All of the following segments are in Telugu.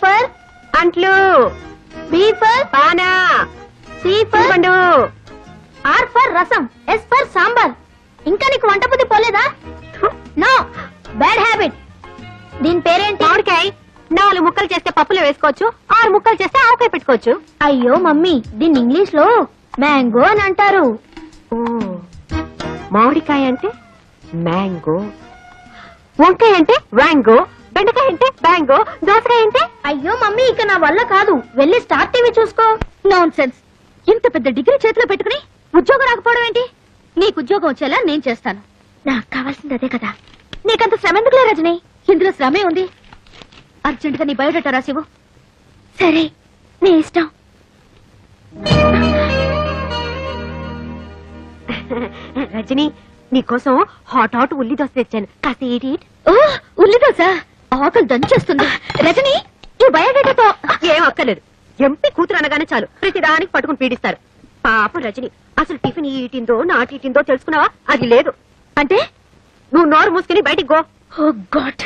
ఫర్ అంట్లు, బి ఫర్ పానా, సి ఫర్ పండు, ఆర్ ఫర్ రసం, ఎస్ ఫర్ సాంబార్. ఇంకా నీకు వంట బుద్ధి పోలేదా? No, bad habit. దీని పేరేంటి? మామిడికాయ. 4 ముక్కలు చేస్తే పప్పులో వేసుకోవచ్చు, 6 ముక్కలు చేస్తే ఆవకాయ పెట్టుకోవచ్చు. అయ్యో మమ్మీ, దీన్ని ఇంగ్లీష్ లో మ్యాంగో అని అంటారు. మామిడికాయ అంటే మ్యాంగో, వంకాయ అంటే వ్యాంగో, బెండకాయ అంటే బ్యాంగో, దోసకాయ అంటే. అయ్యో మమ్మీ, ఇక నా వల్ల కాదు. వెళ్ళి స్టార్ టీవీ చూసుకో. Non sense. ఇంత పెద్ద డిగ్రీ చేతిలో పెట్టుకుని ఉద్యోగం రాకపోవడం ఏంటి? నీకు ఉద్యోగం వచ్చేలా నేను చేస్తాను. నాకు కావాల్సింది అదే కదా. నీకంత శ్రమ ఎందుకులే రజని. ఇందులో శ్రమే ఉంది. అర్జెంట్ గా నీ బయోడేటా రాసివు. సరే, నీ ఇష్టం. రజని, నీకోసం హాట్ ఉల్లి దోశ తెచ్చాను, కాస్త ఈటి. ఓ, ఉల్లి దోశ ఆకలి దంచేస్తుంది. రజని, ఈ బయోడేటాతో ఏం అక్కర్లేదు. ఎంపీ కూతురు అనగానే చాలు ప్రతిదానికి పట్టుకుని పీడిస్తారు. పాపం రజని, అసలు టిఫిన్ ఈటిందో నాటిందో తెలుసుకున్నావా? అది లేదు. అంటే నువ్వు నోరు మూసుకుని బయటికి గో. ఓ గాడ్,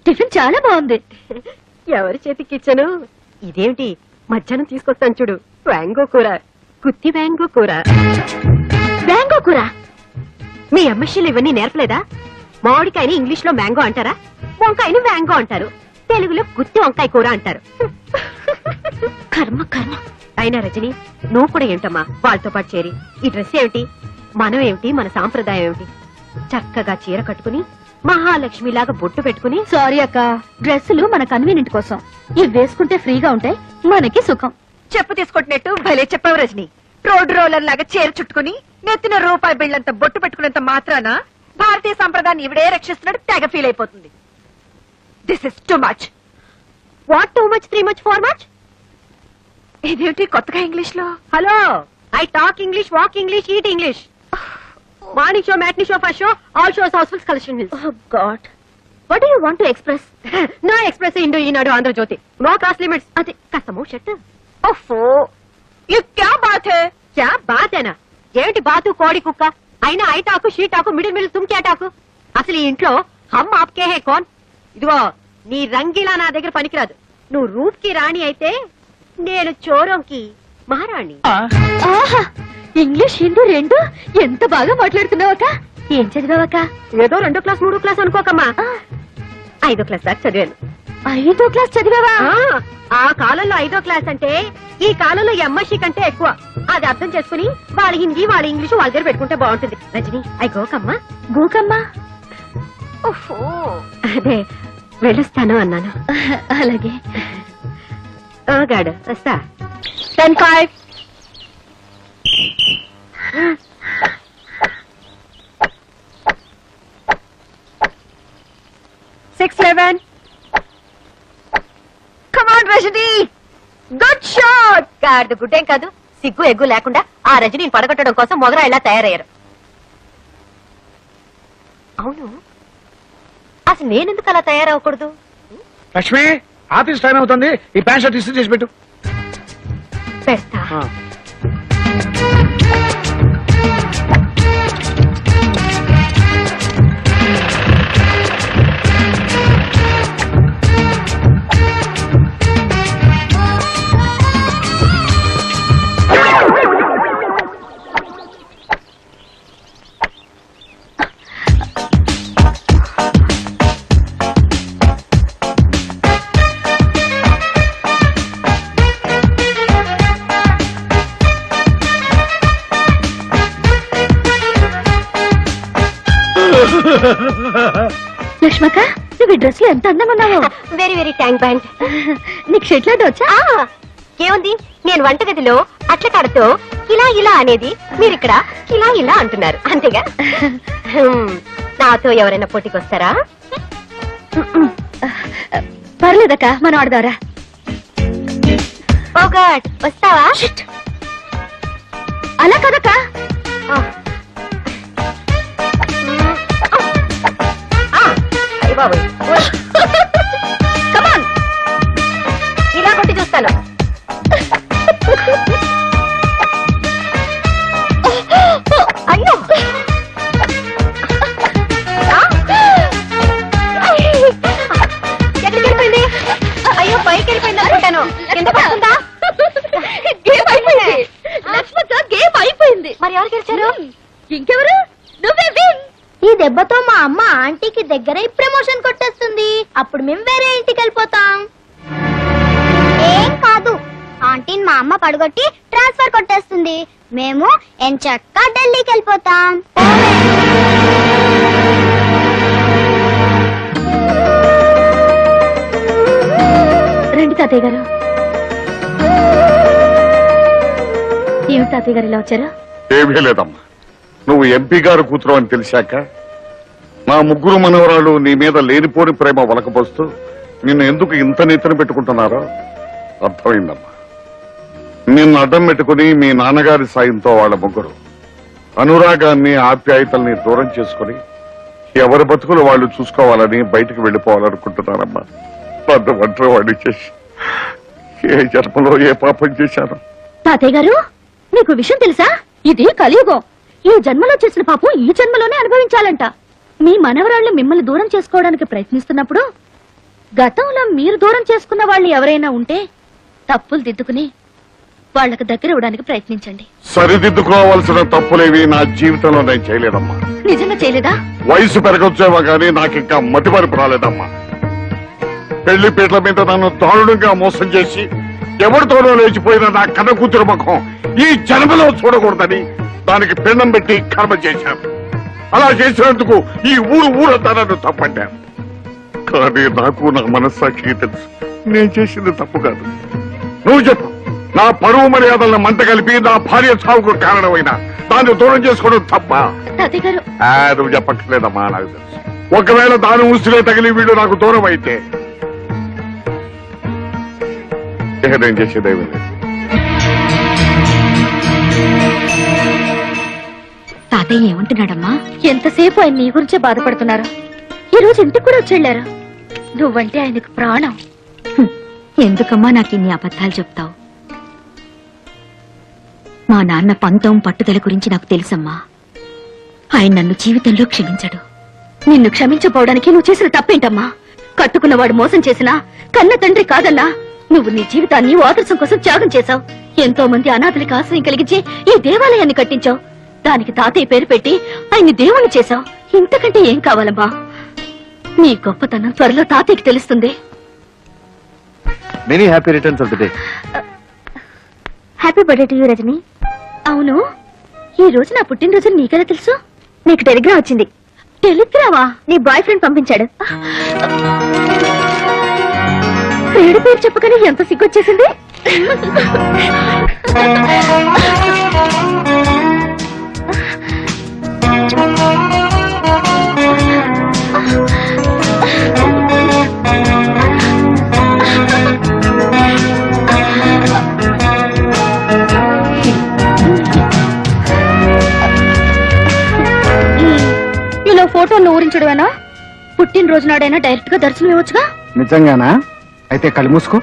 టిఫిన్ చాలా బాగుంది. ఎవరి చేతికి ఇచ్చాను? ఇదేమిటి, మధ్యాహ్నం తీసుకొస్తాను చూడు, వ్యాంగో కూర, కుత్తి వ్యాంగో కూర. మ్యాంగో కూర? మీ ఎంఎస్సీలు ఇవన్నీ నేర్పలేదా? మామిడికాయని ఇంగ్లీష్ లో మ్యాంగో అంటారా, వంకాయని వ్యాంగో అంటారు, తెలుగులో గుత్తి వంకాయ కూర అంటారు. కర్మ కర్మ. అయినా రజని, నువ్వు కూడా ఏంటమ్మా వాళ్ళతో పాటు చేరి? ఈ డ్రెస్ ఏమిటి, మనం ఏమిటి, మన సాంప్రదాయం ఏమిటి? చక్కగా చీర కట్టుకుని మహాలక్ష్మిలాగా బొట్టు పెట్టుకుని. సారీ అక్క, డ్రెస్సులు మన కన్వీనియంట్ కోసం. ఇవి వేసుకుంటే ఫ్రీగా ఉంటాయి, మనకి సుఖం. చెప్పు తీసుకొట్టినట్టు భలే చెప్పావు రజని. రోడ్డు రోలర్ లాగా చీర చుట్టుకుని నెత్తిన రూపాయి బిళ్ళంత బొట్టు పెట్టుకున్నంత మాత్రాన భారతీయ సంప్రదాయాన్ని ఇవిడే రక్షిస్తున్నాడు తెగ ఫీల్ అయిపోతుంది. This is too much. What too much, 3 much, 4 much? ఇదేమిటి కొత్తగా ఇంగ్లీష్ లో? Hello, I talk English, walk English, eat English. Morning show, matinee show, first show, all shows housefuls, collection hills. Oh God, what do you want to express? No express Indo Eenadu Andhrajyothi, no cross limits. అది కష్టమో షట్. ఓఫో, యు క్యా బాత్ హై? క్యా బాత్ హైనా? ఏమిటి బాతు, కోడి కుక్క? అయినా I talk, she talk, middle తుమ్ క్యా టాకు? అసలు ఈ ఇంట్లో హమ్ ఆప్కే హై కౌన్? ఇదిగో, నీ రంగిలా నా దగ్గర పనికిరాదు. నువ్వు రూప్ కి రాణి అయితే నేను చోరంకి మహారాణి. ఆహా, ఇంగ్లీష్ హిందీ రెండు ఎంత బాగా మాట్లాడుతున్నావక్క. ఏం చదివావక్క? ఏదో 2వ క్లాస్ 3వ క్లాస్ అనుకోకమ్మా, 5వ క్లాస్ దాకా చదివాను. 5వ క్లాస్ చదివావా? ఆ కాలంలో 5వ క్లాస్ అంటే ఈ కాలంలో ఎంఎస్సీ కంటే ఎక్కువ. అది అర్థం చేసుకుని వాళ్ళ హిందీ, వాళ్ళ ఇంగ్లీష్ వాళ్ళ దగ్గర పెట్టుకుంటే బాగుంటుంది. రజని, ఐ గోకమ్మా. గోకమ్మా? అదే, వెళ్ళొస్తాను అన్నాను. అలాగే. గాడు వస్తా. 10-5. Rajani, good shot. గాడిద గుడ్డేం కాదు, సిగ్గు ఎగ్గు లేకుండా ఆ రజనీని పడగొట్టడం కోసం మొగరా ఇలా తయారయ్యారు. అవును, అసలు నేనెందుకు అలా తయారవ్వకూడదు? లక్ష్మి, ఆఫీస్ టైం అవుతుంది, ఈ ప్యాంట్ షర్ట్ ఇస్త్రీ చేసి పెట్టు. పెడతా. లక్ష్మక్క, నువ్వు ఈ డ్రెస్ లో ఎంత అందంగా ఉన్నావు. Very very thank band. నీకు షెట్లాంటి వచ్చా? ఏముంది, నేను వంటగదిలో అట్ల కాడతో ఇలా ఇలా అనేది మీరిక్కడ ఇలా ఇలా అంటున్నారు, అంతేగా? నాతో ఎవరైనా పోటీకి వస్తారా? పర్లేదక్క, మనం ఆడదారా. ఓ గాడ్, వస్తావా? అలా కదక్క. కమాన్, ఇలా కొట్టి చూస్తాను. అయ్యో, ఎక్కడికి మరి ఎవరు గెలిచారు? ఇంకెవరు? నువ్వే విన్. ఈ దెబ్బతో మా అమ్మ ఆంటీకి దగ్గర ప్రమోషన్ కొట్టేస్తుంది. అప్పుడు మేము వేరే ఇంటికి వెళ్ళిపోతాం. ఏం కాదు, ఆంటీని మా అమ్మ పడగొట్టి ట్రాన్స్ఫర్ కొట్టేస్తుంది. మేము ఎంచక్కా ఢిల్లీకి వెళ్ళిపోతాం. రండి తాతయ్య గారు. ఏమి తాతయ్య గారు ఇలా వచ్చారు? ఏమీ లేదమ్మా, నువ్వు ఎంపీ గారు కూతురు అని తెలిసాక నా ముగ్గురు మనవరాలు నీ మీద లేనిపోని ప్రేమ వలకపోస్తూ నిన్ను ఎందుకు ఇంత నెత్తిన పెట్టుకుంటున్నారో అర్థమైందమ్మా. నిన్ను అడ్డం పెట్టుకుని మీ నాన్నగారి సాయంతో వాళ్ళ ముగ్గురు అనురాగాన్ని ఆప్యాయతల్ని దూరం చేసుకుని ఎవరి బతుకులు వాళ్ళు చూసుకోవాలని బయటికి వెళ్లిపోవాలనుకుంటున్నారమ్మా. నన్ను ఒంటరి వాడిని చేసి ఏ జన్మలో ఏ పాపం చేశాను. తాతయ్య గారు, మీకు విషయం తెలుసా? ఇది కలియుగం. ఈ జన్మలో చేసిన పాపం ఈ జన్మలోనే అనుభవించాలంట. మీ మనవరాళ్లు మిమ్మల్ని దూరం చేసుకోవడానికి ప్రయత్నిస్తున్నప్పుడు గతంలో మీరు దూరం చేసుకున్న వాళ్ళు ఎవరైనా ఉంటే తప్పులు దిద్దుకుని వాళ్ళకి దగ్గర ఇవ్వడానికి ప్రయత్నించండి. సరిదిద్దుకోవాల్సిన తప్పులేవి నా జీవితంలో నేను చేయలేదమ్మా. నిజంగా చేయలేదా? వయసు పెరగొచ్చేవా గానీ నాకింకా మతిమరుపు రాలేదమ్మా. పెళ్లి పీటల మీద నన్ను దారుణంగా మోసం చేసి ఎవరితోనో లేచిపోయిన నా కన్న కూతురు ముఖం ఈ జన్మలో చూడకూడదని దానికి పిండం పెట్టి కర్మ చేశాను. అలా చేసినందుకు ఈ ఊరంతా నన్ను తప్పంటాను. కానీ నాకు నా మనస్సాక్షికి తెలుసు నేను చేసింది తప్పు కాదు. నువ్వు చెప్పు, నా పరువు మర్యాదలను మంట కలిపి నా భార్య చావుకు కారణమైన దాన్ని దూరం చేసుకోవడం తప్ప? తాతయ్య గారు, నువ్వు చెప్పట్లేదమ్మా, నాకు తెలుసు. ఒకవేళ దాని ఉసిరే తగిలి వీళ్ళు నాకు దూరం అయితే నేను చేసేదేమీ లేదు. తాతయ్య ఏమంటున్నాడమ్మా? ఎంతసేపు ఆయన నీ గురించే బాధపడుతున్నారు. ఈ రోజు ఇంటికి కూడా వచ్చేళ్లారు. నువ్వంటే ఆయనకు ప్రాణం. ఎందుకమ్మా నాకు ఇన్ని అబద్ధాలు చెప్తావు? మా నాన్న పంతం పట్టుదల గురించి నాకు తెలుసమ్మా. ఆయన నన్ను జీవితంలో క్షమించడు. నిన్ను క్షమించపోవడానికి నువ్వు చేసిన తప్పేంటమ్మా? కట్టుకున్నవాడు మోసం చేసినా కన్న తండ్రి కాదన్నా నువ్వు నీ జీవితాన్ని ఆదర్శం కోసం త్యాగం చేశావు. ఎంతో మంది అనాథలకు ఆశ్రయం కలిగించి ఈ దేవాలయాన్ని కట్టించావు. దానికి తాతయ్య పేరు పెట్టి ఆయన్ని దేవుణ్ణి చేశావు. ఇంతకంటే ఏం కావాలమ్మా? నీ గొప్పతనం త్వరలో తాతయ్యకి తెలుస్తుంది. Many happy returns of the day. Happy birthday to you Rajani. అవును, ఈ రోజు నా పుట్టినరోజు నీకెలా తెలుసు? నీకు టెలిగ్రామ్ వచ్చింది. టెలిగ్రామా? నీ బాయ్ ఫ్రెండ్ పంపించాడు. ప్రియుడి పేరు చెప్పగానే ఎంత సిగ్గొచ్చేసింది. ఇలా ఫోటోను ఊరించడమేనా? పుట్టినరోజు నాడైనా డైరెక్ట్ గా దర్శనం ఇవ్వచ్చుగా. నిజంగానా? అయితే కళ్ళు మూసుకో.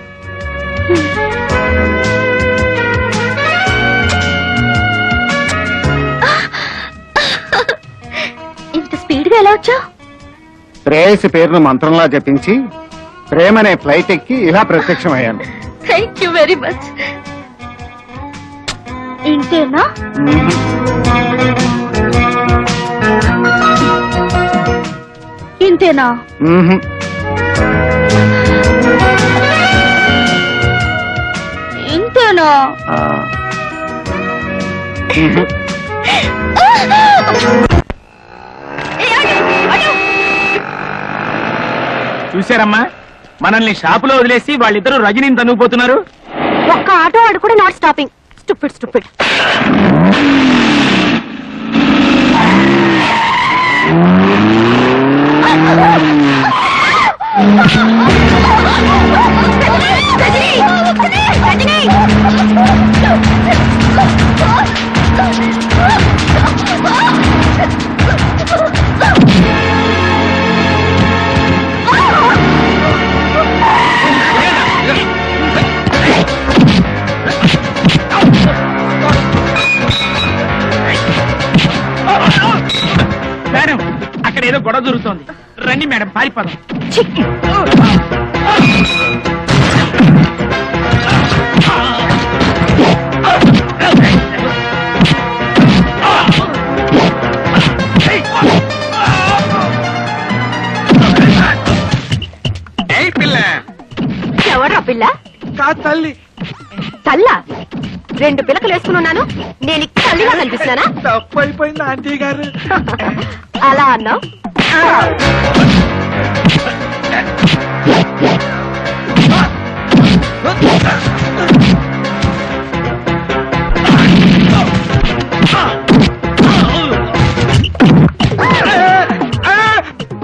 ఇంత స్పీడ్ గా ఎలా వచ్చావు? ప్రేయసి పేరును మంత్రంలా జపించి ప్రేమనే ఫ్లైట్ ఎక్కి ఇలా ప్రత్యక్షమయ్యాను. Thank you very much. ఇంతేనా? ఇంతేనా? ఇంతేనా? చూశారమ్మా, మనల్ని షాపులో వదిలేసి వాళ్ళిద్దరూ రజనీని తనుకుపోతున్నారు. ఒక్క ఆటో వాడు కూడా not stopping. Stupid stupid. Madam, అక్కడ ఏదో గొడవ జరుగుతోంది. రండి మేడం, పారిపోదాం. తల్లి తల్లా 2 పిలకలు వేసుకున్నాను నేను ఇక్కడ తల్లిగా కనిపిస్తున్నానా తప్పు అయిపోయింది ఆంటీ గారు. అలా అన్నావు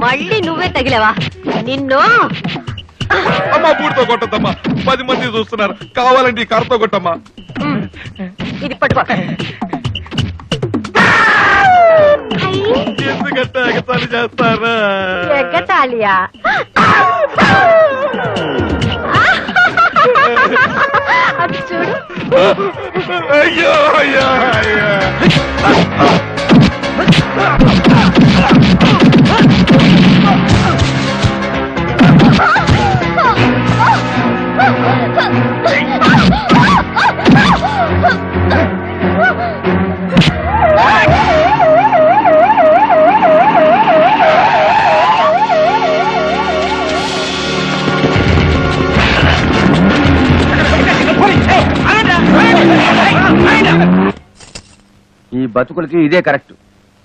మళ్ళీ నువ్వే తగిలేవా నిన్ను అమ్మా బూడితో కొట్టద్దమ్మా 10 మంది చూస్తున్నారు కావాలంటే ఈ కర్రతో కొట్టమ్మా ఇది పట్టుకో ఎందుకంటే ఎగతాళి చేస్తారా ఎగ్గతాళియా అది చూడు అయ్యో అయ్యో అయ్యో ఈ బతుకులకి ఇదే కరెక్ట్.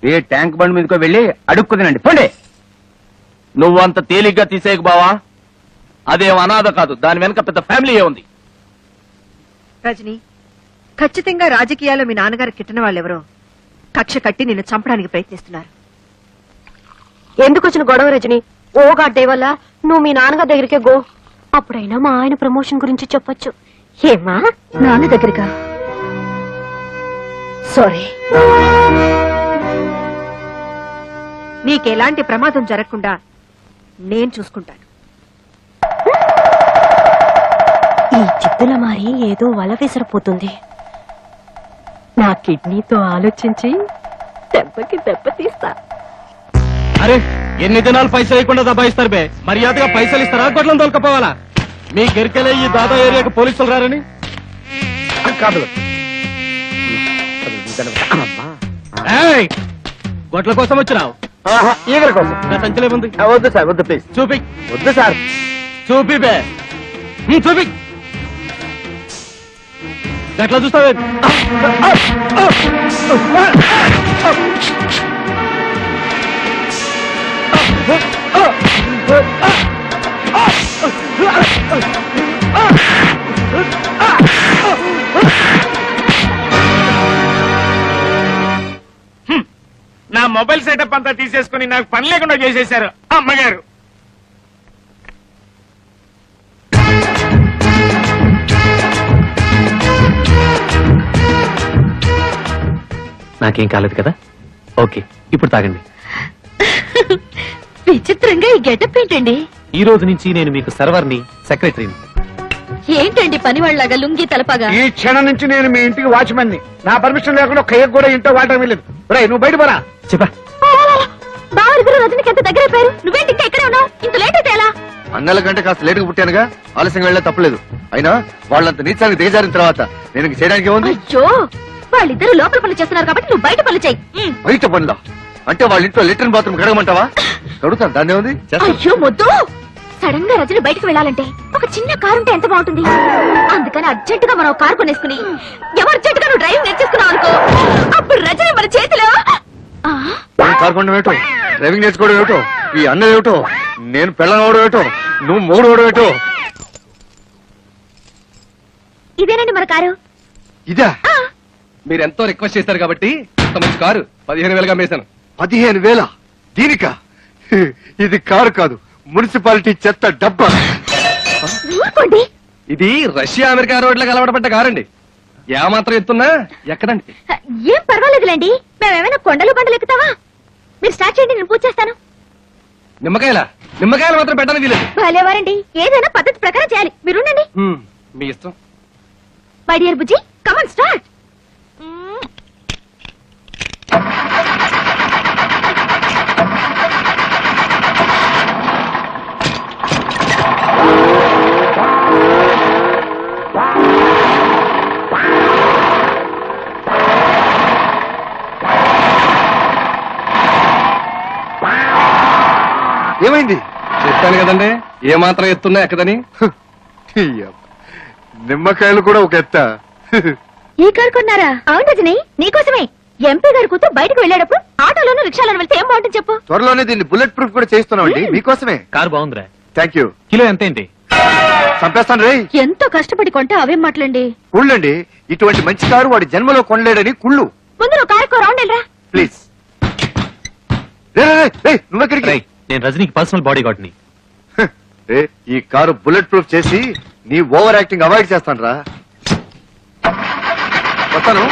ఏ ట్యాంక్ బండ్ మీదకో వెళ్ళి అడుక్కుదినండి పోండి. నువ్వంత తేలిగ్గా తీసేయకు బావా, అదేం అనాథ కాదు, దాని వెనక పెద్ద ఫ్యామిలీ ఉంది. రజని ఖచ్చితంగా రాజకీయాల్లో మీ నాన్నగారు కిట్టిన వాళ్ళెవరో కక్ష కట్టి నిన్ను చంపడానికి ప్రయత్నిస్తున్నారు. ఎందుకు వచ్చిన గొడవ రజని? ఓ గాడ్డే వల్ల నువ్వు మీ నాన్నగారి దగ్గరికే గో. అప్పుడైనా మా ఆయన ప్రమోషన్ గురించి చెప్పొచ్చు. ఏమా నాన్న దగ్గరగా సారీ. నీకెలాంటి ప్రమాదం జరగకుండా నేను చూసుకుంటాను. ఈ చిత్తుల మారి ఏదో వల విసిరిపోతుంది. నా కిడ్నీతో ఆలోచించి దెబ్బకి దెబ్బ తీస్తా. అరే ఎన్ని దినాలు పైసలు వేయకుండా దబాయిస్తారు బే, మర్యాదగా పైసలు ఇస్తారా గొడ్లను తోలుకపోవాలా? మీ గెరికెలే ఈ దాదా ఏరియాకు పోలీసులు రారని కాదు ఏయ్, గొడ్ల కోసం వచ్చినావు? ఈగల కోసం. నా సంచలే ఉంది, వద్దు సార్, వద్దు ప్లీజ్. చూపి. వద్దు సార్. చూపి బే, చూపి. గట్లా చూస్తావే? నా మొబైల్ సెటప్ అంతా తీసేసుకుని నాకు పని లేకుండా చేసేశారు అమ్మగారు. నాకేం కాలేదు కదా? ఓకే, ఇప్పుడు తాగండి. విచిత్రంగా ఈ గెటప్ ఏంటండి? ఈ రోజు నుంచి నేను మీకు సర్వర్ని, సెక్రటరీని. ఏంటండి పని వాళ్ళగా లుంగి తలపగా? ఈ క్షణం నుంచి నేను మీ ఇంటికి వాచ్మెన్ ని. నా పర్మిషన్ లేకుండా ఒక ఎగ్ కూడా ఇంట్లో వాడటం వెళ్ళలేదు. నువ్వు బయట పోరా. చెప్పా బావరిద్దరు రజనికి ఎంత దగ్గర అయిపోయారు. నువ్వేంటి ఇంకా ఇక్కడే ఉన్నావు? ఇంత లేట్ అయితే ఎలా? అన్నల కంటే కాస్త లేటుగా పుట్టానుగా, ఆలస్యంగా వెళ్ళా తప్పలేదు. అయినా వాళ్ళంత నీచానికి దిగజారిన తర్వాత నేను ఇంక చేయడానికి ఉంది. అయ్యో, వాళ్ళిద్దరు లోపల పనులు చేస్తున్నారు కాబట్టి నువ్వు బయట పనులు చెయ్యి. బయట పనులా అంటే వాళ్ళ ఇంట్లో లెట్రిన్ బాత్రూమ్ కడగమంటావా? కడుగుతాను, దాన్నే ఉంది. అయ్యో మొద్దు, సడన్ గా రజని బయటకు వెళ్ళాలంటే ఒక చిన్న కారు ఉంటే ఎంత బాగుంటుంది. అందుకని అర్జెంట్ గా మనం కారు కొనేసుకుని ఎవరు అర్జెంట్ గా నువ్వు డ్రైవింగ్ నేర్చేసుకున్నావు అనుకో, అప్పుడు రజని మన చేతిలో. కారు కొండం ఏమిటో, డ్రైవింగ్ నేర్చుకోవడం ఏమిటో, ఈ అన్నది ఏమిటో, నేను పెళ్ళం అవడం ఏమిటో, నువ్వు మూడు అవడం ఏమిటో. ఇదేనండి మన కారు. ఇదా? మీరు ఎంతో రిక్వెస్ట్ చేశారు కాబట్టి అంత మంచి కారు 15,000గా మేసాను. 15,000 దీనికా? ఇది కారు కాదు, మున్సిపాలిటీ చెత్త డబ్బా. ఊరుకోండి. ఇది రష్యా అమెరికా రోడ్లకు అలవాటుపడ్డ కారండి. ఏమాత్రం ఎత్తున్నా ఎక్కడండి. ఏం పర్వాలేదులేండి, మేమేమైనా కొండలు బండలు ఎక్కుతావా? మీరు స్టార్ట్ చేయండి, నేను పూజ చేస్తాను. నిమ్మకాయలు మాత్రం పెట్టడానికి వీలేదు. భలేవారండి, ఏదైనా పద్ధతి ప్రకారం చేయాలి. మీరుండండి. మీ ఇష్టం. My dear Bujji, come on start. ఏమైంది? చెప్పాను కదండి, ఏమాత్రం ఎత్తున్నా ఎక్కదని. నిమ్మకాయలు కూడా ఒక ఎత్త ఈ కారు కొన్నారా? అవును రజని, నీకోసమే. ఎంపీ గారి కూతురు బయటకు వెళ్ళేటప్పుడు ఆటోలోనూ రిక్షాలోనూ వెళ్తే ఏం బాగుంటుంది చెప్పు. త్వరలోనే దీన్ని బుల్లెట్ ప్రూఫ్ కూడా చేస్తున్నామండి మీకోసమే. కారు బాగుందిరా. Thank you. కిలో ఎంత ఏంటి? చంపేస్తాను రే. ఎంతో కష్టపడి కొంటే అవేం మాటలండి. కుళ్ళండి, ఇటువంటి మంచి కారు వాడి జన్మలో కొనలేడని కుళ్ళు. ముందు నువ్వు కారుకో రౌండ్ వెళ్ళరా. ప్లీజ్ నువ్వెక్కడికి? రేయ్, నేను రజనీకి పర్సనల్ బాడీ గార్డ్ ని. రే, ఈ కారు బుల్లెట్ ప్రూఫ్ చేసి నీ ఓవర్ యాక్టింగ్ అవాయిడ్ చేస్తాను రా. వస్తాను.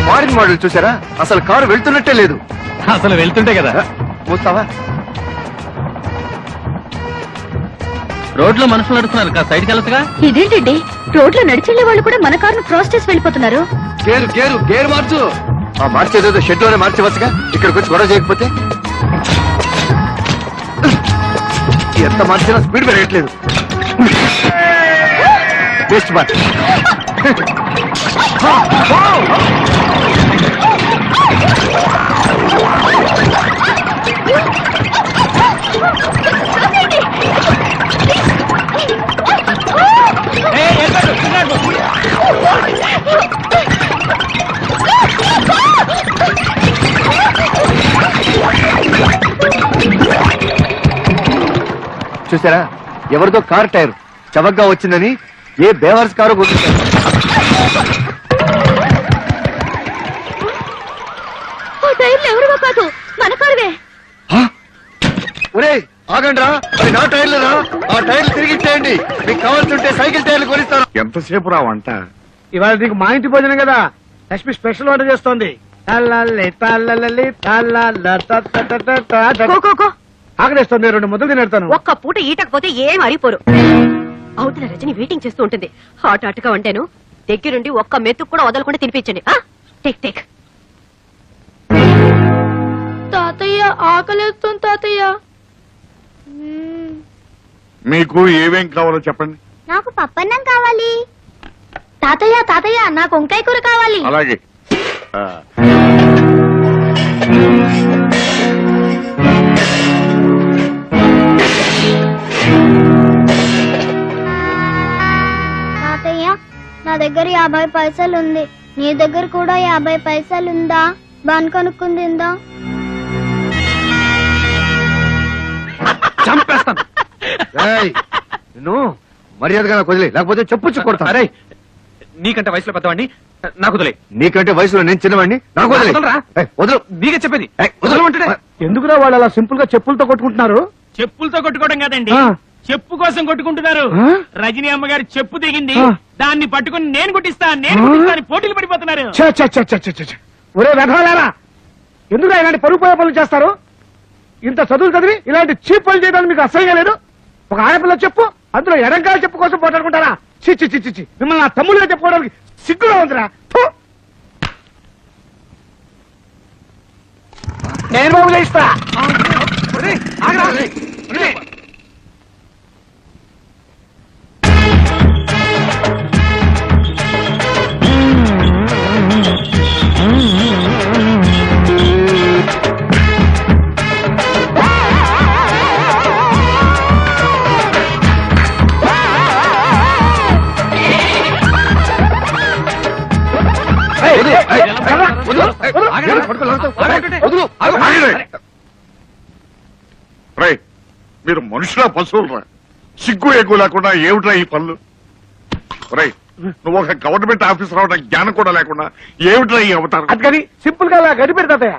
ఫారిన్ మోడల్ చూసారా? అసలు కారు వెళ్తున్నట్టే లేదు. అసలు వెళ్తుంటే కదా. మూస్తావా? రోడ్లో మనుషులు నడుస్తున్నారు, సైడ్కి వెళ్ళొచ్చుగా. ఇదేంటండి, రోడ్లో నడిచెళ్లే వాళ్ళు కూడా మన కారును క్రాస్ చేసి వెళ్ళిపోతున్నారు. గేరు గేరు గేరు మార్చు. ఆ మార్చేదేదో షెడ్ లోనే మార్చవచ్చుగా, ఇక్కడికి వచ్చి గొడవ చేయకపోతే. ఎంత మార్చినా స్పీడ్ పెరగట్లేదు. Best March. చూసారా, ఎవరిదో కార్ టైర్ చవగ్గా వచ్చిందని ఏ బేవర్స్ కారు కొట్టించారు. ఆ టైర్లు ఎవరివో కాదు, మన కారువే. ఒరే ఆగండి రా, అది నా టైర్లు రా. ఆ టైర్లు తిరిగి ఇచ్చేయండి. మీకు కావాల్సి ఉంటే సైకిల్ టైర్లు కొనిస్తాను. ఎంతసేపు రా వంట? ఇవాళ నీకు మా ఇంటి భోజనం కదా, లక్ష్మి స్పెషల్ వంట చేస్తోంది. తల్లల్లి తల్లల్లి తల్లల్ల తత్తతతత. కో, కో, కో. ఆకలిస్తుంది, 2 ముద్దలు తినేడతాను. ఒక్క పూట ఈటకపోతే ఏం అరిపోరు. అవుతున్న రజని వెయిటింగ్ చేస్తూ ఉంటుంది. హాట్ హాట్ గా వండాను, దగ్గరుండి ఒక్క మెతుకు కూడా వదలకుండా తినిపించండి. Take take. తాతయ్య ఆకలిస్తుంది తాతయ్య. మీకు ఏమేం కావాలో చెప్పండి. నాకు పప్పన్నం కావాలి. తాతయ్య తాతయ్య నాకు వంకాయ కూర కావాలి. అలాగే. ఆ, తాతయ్య, నా దగ్గర 50 పైసలు ఉంది. నీ దగ్గర కూడా 50 పైసలు ఉందా? బాన్ కొనుక్కుంది ఉందా? చంపేస్తాను. ఏయ్, నిన్ను మర్యాదగా నాకు వదిలే, లేకపోతే చెప్పు కొడతా. అరే, నీకంటే వయసులో పెద్దవాడిని, నాకు వదిలే. నీకంటే వయసులో నేను చిన్నవాడిని, నాకు వదిలే. వదలరా? ఏయ్, వదలు. నీకే చెప్పేది. ఏయ్, వదలు అంటే. ఎందుకురా వాళ్ళు అలా సింపుల్ గా చెప్పులతో కొట్టుకుంటున్నారు? చెప్పులతో కొట్టుకోవడం కాదండి, ఆ. చెప్పు కోసం కొట్టుకుంటున్నారు. ఆ? రజనీ అమ్మగారు చెప్పు దిగింది, ఆ. దాన్ని పట్టుకుని నేను కొట్టిస్తా పోటీలు పడిపోతున్నారు. ఛ, ఛ, ఛ, ఛ, ఛ, ఛ. ఒరే వెధవలారా, ఎందుకు ఇలాంటి పరుగు పోయే పనులు చేస్తారు? ఇంత చదువులు చదివి ఇలాంటి చీప్ పనులు చేయడానికి మీకు అసహ్యంగా లేదు? ఒక ఆడపిల్ల చెప్పు, అందులో ఎడంకాల చెప్పు కోసం పోటాడుకుంటారా? చిచ్చి చిచ్చి చి, మిమ్మల్ని నా తమ్ముళ్ళగా చెప్పుకోవడానికి సిగ్గుగా ఉందిరా. ఫు. నేను బాబు చేయిస్తా. రేయ్, మీరు మనుషుల పశువులరా? సిగ్గు ఎగ్గు లేకుండా ఏమిట్రా ఈ పనులు? రేయ్, నువ్వు ఒక గవర్నమెంట్ ఆఫీసర్ అవడం జ్ఞానం కూడా లేకుండా ఏమిట్రా ఈ అవతారం? అందుకని సింపుల్ గా అలా గడిపెడు తాతయ్య.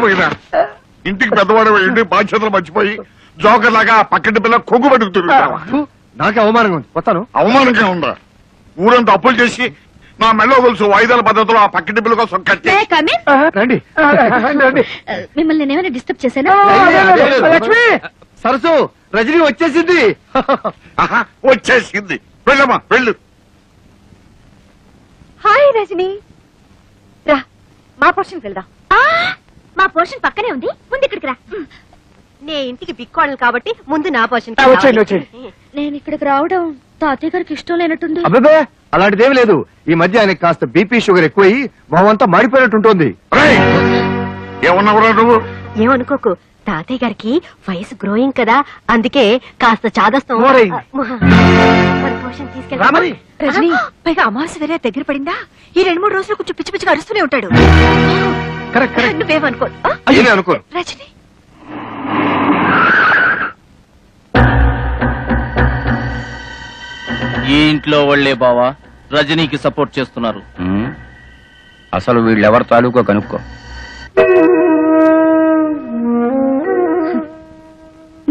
పోయినా ఇంటికి పెద్దవాడు ఇంటి బాధ్యతలు మర్చిపోయి జోకర్ లాగా ఆ పక్కటి పిల్ల కొంగు పట్టుకు తిరుగుతావా? నాకే అవమానంగా ఉంది, వస్తాను. అవమానంగా ఉందా? ఊరంతా అప్పులు చేసి నా మెల్లో గొలుసు వాయిదాల పద్ధతిలో ఆ పక్కటి పిల్ల కోసం కట్టి రండి. రండి. మిమ్మల్ని నేనేమైనా డిస్టర్బ్ చేశానా? లక్ష్మి, సరసు, రజనీ వచ్చేసింది. ఆహా, వచ్చేసింది. వెళ్ళమ్మా వెళ్ళు. హాయ్ రజనీ, రా మా పోర్షన్కి వెళ్దాం. మా పోర్షన్ పక్కనే ఉంది, ముందు ఇక్కడికి రా. నే ఇంటికి బిక్కోడలు కాబట్టి ముందు నా పోషన్. వచ్చేయండి వచ్చేయండి. నేను ఇక్కడికి రావడం తాతయ్య గారికి ఇష్టం లేనట్టుంది. అబ్బే అలాంటిదేమీ లేదు. ఈ మధ్య ఆయనకి కాస్త బీపీ షుగర్ ఎక్కువయి మొహమంతా మాడిపోయినట్టుంటోంది. రేయ్! ఏమన్నావురా నువ్వు? ఏమనుకోకు, తాతయ్య గారికి వయసు గ్రోయింగ్ కదా, అందుకే కాస్త చాదస్తం. ఓరేయ్. మరి పోషన్ తీసుకెళ్దామా? రామని రజని పైగా అమావాస్య వేరే దగ్గర పడిందా? ఈ 2-3 రోజులు కొంచెం పిచ్చి పిచ్చిగా అరుస్తూనే ఉంటాడు. Correct correct. నువ్వేమనుకో. అయ్యే అనుకో. రజని ఈ ఇంట్లో వాళ్లే బావా రజనీకి సపోర్ట్ చేస్తున్నారు. అసలు వీళ్ళెవరి తాలూకో కనుక్కో.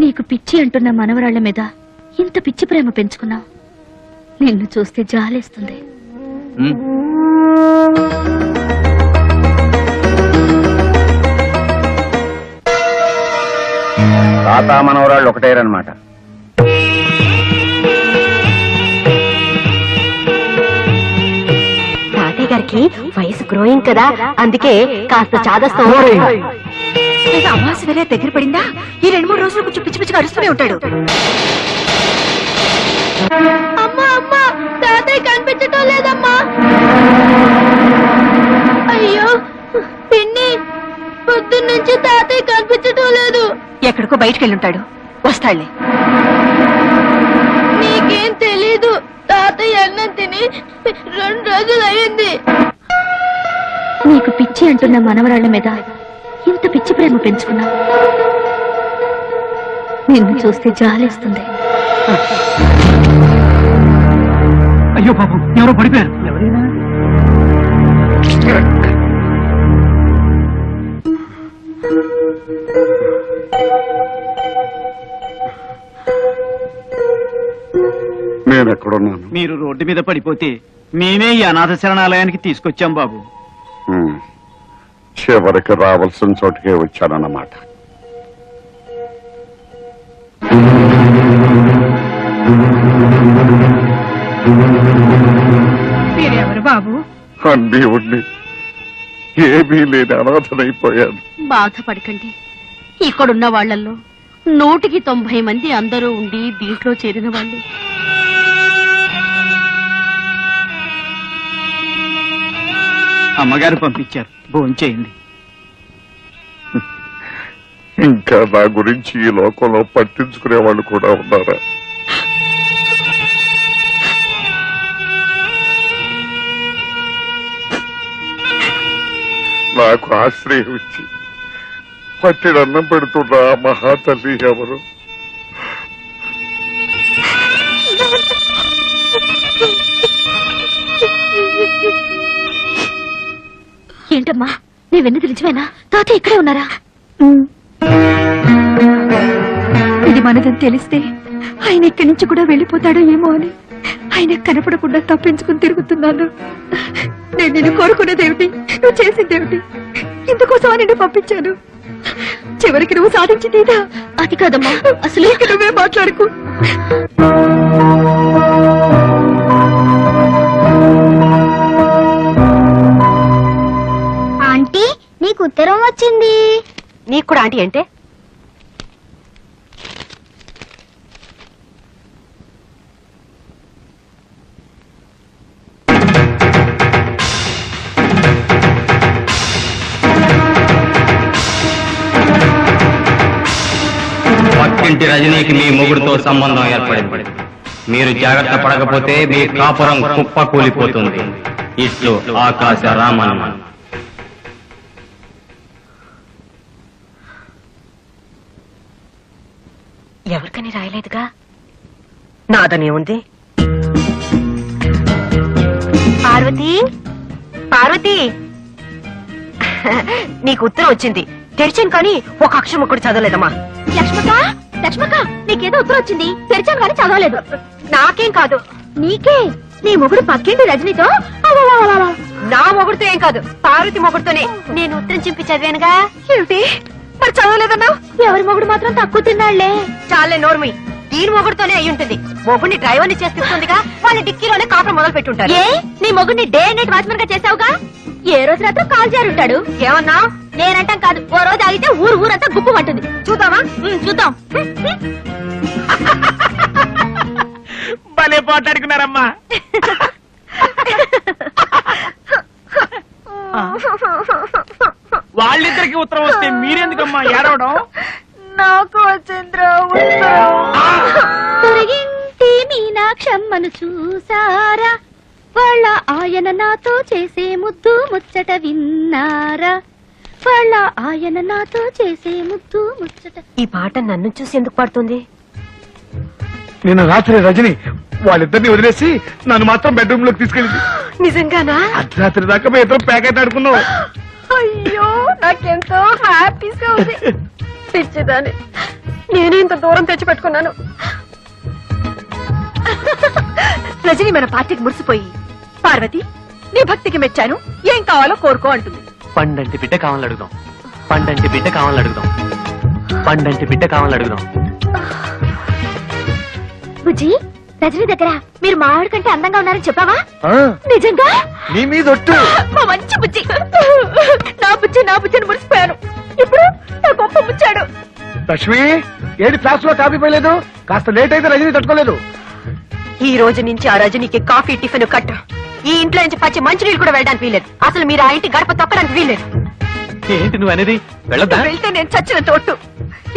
నీకు పిచ్చి అంటున్న మనవరాళ్ల మీద ఇంత పిచ్చి ప్రేమ పెంచుకున్నావు. నిన్ను చూస్తే జాలేస్తుంది. ఉమ్. తాత మనవరాళ్ళు ఒకటేరనమాట. తాతయ్య గారికి వయసు గ్రోయింగ్ కదా, అందుకే కాస్త చాదస్తం. పైగా అమావాస్య వేరే దగ్గర పడిందా? ఈ 2-3 రోజులు కొంచెం పిచ్చి పిచ్చిగా అరుస్తూనే ఉంటాడు. అమ్మా అమ్మా, తాతయ్య కనిపించటం లేదమ్మా. అయ్యో పిన్ని, పొద్దున్నుంచి తాతయ్య కనిపించటం లేదు. ఎక్కడికో బయటికి వెళ్ళుంటాడు, వస్తాడులే. నీకేం తెలీదు, తాతయ్య అన్నం తిని 2 రోజులు అయింది. నీకు పిచ్చి అంటున్న మనవరాళ్ల మీద ఇంత పిచ్చి ప్రేమ పెంచుకున్నావు. నిన్ను చూస్తే జాలేస్తుంది. అయ్యో పాపం, ఎవరో పడిపోయారు. నేను ఎక్కడున్నాను? మీరు రోడ్డు మీద పడిపోతే మేమే ఈ అనాథ శరణాలయానికి తీసుకొచ్చాం బాబు. ఉమ్. చివరికి రావాల్సిన చోటుకే వచ్చానన్నమాట. మీరెవరు బాబు? అన్నీ ఉండి ఏమీ లేని అనాథనైపోయాను. బాధపడకండి, ఇక్కడున్న వాళ్లలో 190 మంది అందరూ ఉండి దీంట్లో చేరిన వాళ్ళు. అమ్మగారు పంపించారు, భోంచేయండి. ఇంకా నా గురించి ఈ లోకంలో పట్టించుకునే వాళ్ళు కూడా ఉన్నారా? నాకు ఆశ్రయం ఇచ్చి పట్టిడన్నం పెడుతున్న ఆ మహాతల్లి ఎవరు? ఏంటమ్మా, నీ వెన్ను నిజమేనా? తాతయ్య ఇక్కడే ఉన్నారా? ఇది మనదని తెలిస్తే ఆయన ఇక్కడి నుంచి కూడా వెళ్ళిపోతాడో ఏమో అని ఆయన కనపడకుండా తప్పించుకుని తిరుగుతున్నాను. నేను నిన్ను కోరుకునేదేమిటి, నువ్వు చేసిందేమిటి? ఇందుకోసం నిన్ను పంపించాను. చివరికి నువ్వు సాధించింది అది కాదమ్మా, అసలు ఇక నువ్వే మాట్లాడుకు. ఆంటీ, నీకు ఉత్తరం వచ్చింది. నీకు కూడా ఆంటీ అంటే? పక్కింటి రజనీకి మీ మొగుడుతో సంబంధం ఏర్పడింది. మీరు జాగ్రత్త పడకపోతే మీ కాపురం కుప్ప కూలిపోతుంది. ఇట్లు ఆకాశ రామన్. ఎవరికని రాయలేదుగా, నాదని ఉంది. పార్వతి, పార్వతి, నీకు ఉత్తరం వచ్చింది. తెరిచాను కానీ ఒక అక్షరం ఒకటి చదవలేదమ్మా. లక్ష్మక, లక్ష్మక, నీకేదో ఉత్తరం వచ్చింది. తెరిచాను కానీ చదవలేదు. నాకేం కాదు, నీకే. నీ మొగుడు పక్కింటి రజనీతో నా మొగుడుతో ఏం కాదు, పార్వతి మొగుడుతోనే. నేను ఉత్తరం చింపి చదివానుగా. ఏమిటి మరి చదవలేదన్నా? ఎవరి మొగుడు మాత్రం తక్కువ తిన్నాళ్లే. చాలే నోర్మి, దీని మొగుడుతోనే అయి ఉంటుంది. మొగుడిని డ్రైవర్ని చేస్తుందిగా, వాళ్ళ డిక్కీలోనే కాపురం మొదలు పెట్టుంటారు. ఏ, నీ మొగుడిని డే నైట్ వాచ్మెన్ గా చేసావుగా? ఏ రోజు రాత్రి కాల్ జారుంటాడు. ఏమన్నా? నేనంటాం కాదు, ఓ రోజు ఆగితే ఊరంతా గుప్పు పట్టుంది. చూద్దామా? చూద్దాం. భలే పోట్లాడుకున్నారమ్మా. వాళ్ళిద్దరికి ఉత్తరం వస్తే మీరెందుకమ్మా ఏడవడం? నాకు వచ్చింద్రా తొలగింటి మీనాక్షమ్మను చూసారా, వాళ్ళ ఆయన నాతో చేసే ముద్దు ముచ్చట విన్నారా, వాళ్ళ ఆయన నాతో చేసే ముద్దు ముచ్చట. ఈ పాట నన్ను చూసి ఎందుకు పాడుతుంది? నిన్న రాత్రి రజని వాళ్ళిద్దరిని వదిలేసి నన్ను మాత్రం బెడ్రూమ్ లోకి తీసుకెళ్ళింది. నిజంగానా? అర్ధరాత్రి దాకా మేము ఇద్దరం ప్యాకెట్ ఆడుకున్నాం. అయ్యో నాకెంతో హ్యాపీగా ఉంది. పిచ్చిదాన్ని, నేను ఇంత దూరం తెచ్చి పెట్టుకున్నాను. రజని మన పార్టీకి మురిసిపోయి, పార్వతి నీ భక్తికి మెచ్చాను, ఏం కావాలో కోరుకో అంటుంది. పండంటి బిడ్డ కావాలని అడుగుదాం, పండంటి బిడ్డ కావాలని అడుగుదాం, పండంటి బిడ్డ కావాలని అడుగుదాం. బుజ్జి, రజని దగ్గర మీరు మావాడి కంటే అందంగా ఉన్నారని చెప్పావా? ఆ, నిజంగా? నీ మీద ఒట్టు. మా మంచి బుజ్జి, నా బుజ్జిని మురిసిపోయాను. ఇప్పుడు నా గొప్ప ముచ్చాడు. లక్ష్మి, ఏది క్లాస్ లో కాపీ పోయలేదు? కాస్త లేట్ అయితే రజని తట్టుకోలేదు. ఈ రోజు నుంచి ఆ రజనీకి కాఫీ టిఫిన్ కట్ట. ఈ ఇంట్లో నుంచి పచ్చి మంచినీళ్ళు కూడా వెళ్ళడానికి వీలేదు. అసలు మీరు ఆ ఇంటి గడప తొక్కడానికి వీలేదు. ఏంటి నువ్వు అనేది? వెళ్ళొద్దా? వెళ్తే నేను చచ్చిన తోటు.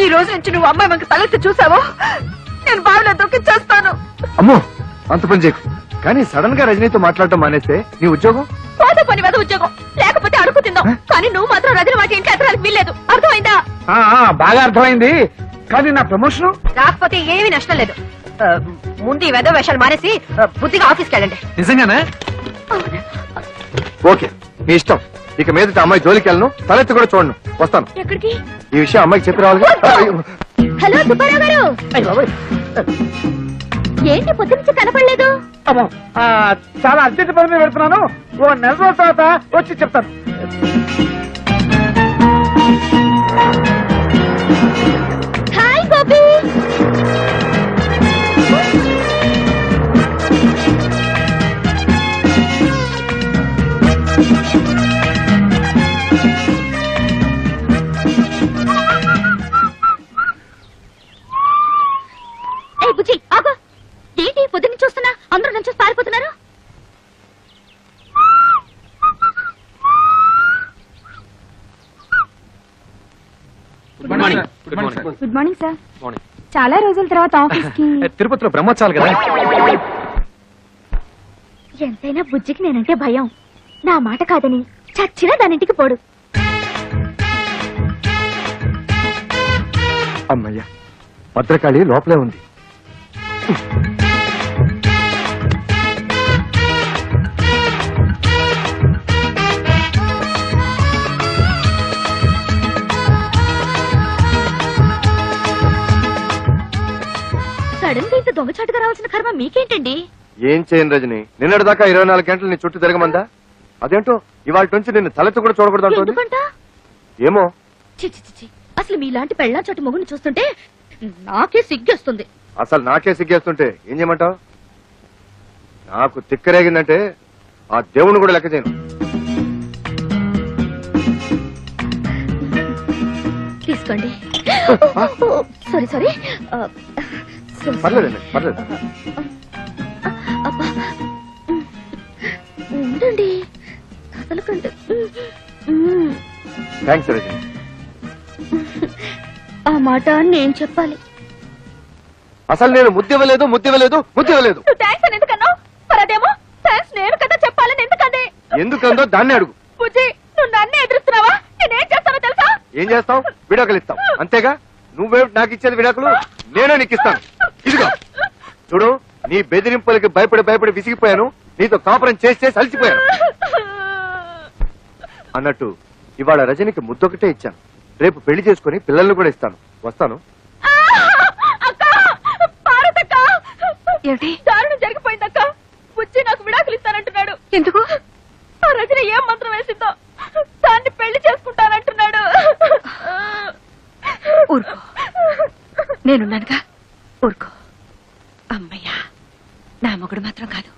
ఈ రోజు నుంచి నువ్వు అమ్మాయి మనకు తలెత్తి చూసావో నేను బావిలో దొక్కిచ్చేస్తాను. అమ్మో, అంత పని చేయకు. కానీ సడన్ గా రజనీతో మాట్లాడటం మానేస్తే నీ ఉద్యోగం? పోతే పని వద ఉద్యోగం, లేకపోతే అడుగు తిందాం. కానీ నువ్వు మాత్రం రజని మాట ఇంట్లో ఎత్తడానికి వీల్లేదు. అర్థమైందా? ఆ, ఆ, బాగా అర్థమైంది. కానీ నా ప్రమోషన్ రాకపోతే ఏమీ నష్టం లేదు. ముందు ఈ వెధ వేషాలు మానేసి బుద్ధిగా ఆఫీస్కి వెళ్ళండి. నిజంగానా? ఓకే, నీ ఇష్టం. ఇక మీదట అమ్మాయి జోలికి వెళ్ళను, తలెత్తి కూడా చూడను. వస్తాను. ఎక్కడికి? ఈ విషయం అమ్మాయికి చెప్పి రావాలి. హలో సుబ్బారావు గారు, ఏంటి పొద్దు నుంచి కనపడలేదు? అమ్మో, చాలా అర్జెంట్ పని మీద పెడుతున్నాను. ఓ నెల రోజుల తర్వాత వచ్చి చెప్తాను. హాయ్ గోపి. ఏ బుజ్జి, ఆగు. ఏంటి పొద్దున్న చూస్తున్నా అందరూ నుంచి పారిపోతున్నారు? Good morning. Good morning. Good morning sir. Morning. చాలా రోజుల తర్వాత ఆఫీస్ కి. తిరుపతిలో బ్రహ్మోత్సవాలు కదా. ఎంతైనా బుజ్జికి నేనంటే భయం. నా మాట కాదని చచ్చినా దానింటికి పోడు. అమ్మయ్యా, భద్రకాళి లోపలే ఉంది. సడన్ గా ఇంత దొంగచాటుగా రావాల్సిన కర్మ మీకేంటండి? ఏం చేయను రజని, నిన్నటి దాకా 24 గంటలు నీ చుట్టూ తిరగమందా? అదేంటో ఇవాళ నుంచి నిన్ను తలెత్తి కూడా చూడకూడదు అంటుంది. ఎందుకంట? ఏమో. చి చి చి చి. అసలు మీలాంటి పెళ్ళా చోటు మొగుని చూస్తుంటే నాకే సిగ్గేస్తుంది. అసలు నాకే సిగ్గేస్తుంటే ఏం చేయమంటావు? నాకు తిక్కరేగిందంటే ఆ దేవుని కూడా లెక్క చేయను. తీసుకోండి. Sorry sorry. పర్లేదండి, పర్లేదు. అబ్బా, ఉండండి, కదలకండి. థ్యాంక్స్ రజని. ఆ మాట నేను చెప్పాలి. అసలు నేను ముద్దివ్వలేదు. నువ్వు థ్యాంక్స్ అని ఎందుకన్నావు? మరి అదేమో థ్యాంక్స్ నేను కదా చెప్పాలని ఎందుకంది? ఎందుకందో దాన్ని అడుగు. బుజ్జి, నువ్వు నన్నే ఎదురుస్తున్నావా? నేనేం చేస్తానో తెలుసా? ఏం చేస్తావు? విడాకులు ఇస్తావు అంతేగా. నువ్వే నాకు ఇచ్చేది విడాకులు, నేనే నీకు ఇస్తాను. ఇదిగో చూడు, నీ బెదిరింపులకి భయపడి విసిగిపోయాను. నీతో కాపురం చేసి అలసిపోయాను. అన్నట్టు ఇవాళ రజనికి ముద్దొకటే ఇచ్చాను. రేపు పెళ్లి చేసుకుని పిల్లల్ని కూడా ఇస్తాను. వస్తాను. ఏమిటి దారుణం జరిగిపోయిందక్క? బుజ్జి నాకు విడాకులు ఇస్తానంటున్నాడు. ఎందుకు? ఆ రజని ఏం మంత్రం వేసిందో దాన్ని పెళ్లి చేసుకుంటానంటున్నాడు. ఊరుకో, నేనున్నానుగా. ఊరుకో. అమ్మయ్యా, నా మొగుడు మాత్రం కాదు.